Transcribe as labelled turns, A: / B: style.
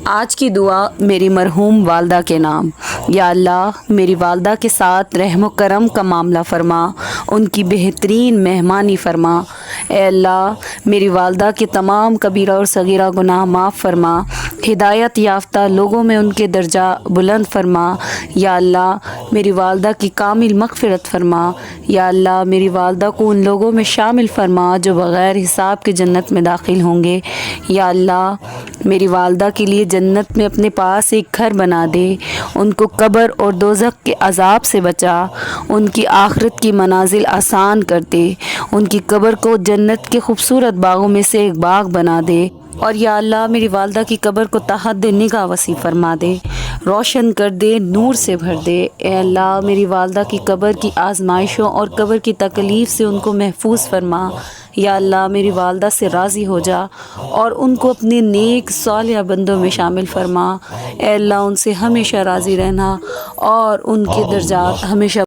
A: آج کی دعا میری مرحوم والدہ کے نام۔ یا اللہ میری والدہ کے ساتھ رحم و کرم کا معاملہ فرما، ان کی بہترین مہمانی فرما۔ اے اللہ میری والدہ کے تمام کبیرہ اور صغیرہ گناہ معاف فرما، ہدایت یافتہ لوگوں میں ان کے درجہ بلند فرما۔ یا اللہ میری والدہ کی کامل مغفرت فرما۔ یا اللہ میری والدہ کو ان لوگوں میں شامل فرما جو بغیر حساب کے جنت میں داخل ہوں گے۔ یا اللہ میری والدہ کے لیے جنت میں اپنے پاس ایک گھر بنا دے، ان کو قبر اور دوزخ کے عذاب سے بچا، ان کی آخرت کی منازل آسان کر دے، ان کی قبر کو جنت کے خوبصورت باغوں میں سے ایک باغ بنا دے۔ اور یا اللہ میری والدہ کی قبر کو تحت نگاہ وسیع فرما دے، روشن کر دے، نور سے بھر دے۔ اے اللہ میری والدہ کی قبر کی آزمائشوں اور قبر کی تکلیف سے ان کو محفوظ فرما۔ یا اللہ میری والدہ سے راضی ہو جا اور ان کو اپنے نیک صالح بندوں میں شامل فرما۔ اے اللہ ان سے ہمیشہ راضی رہنا اور ان کے درجات ہمیشہ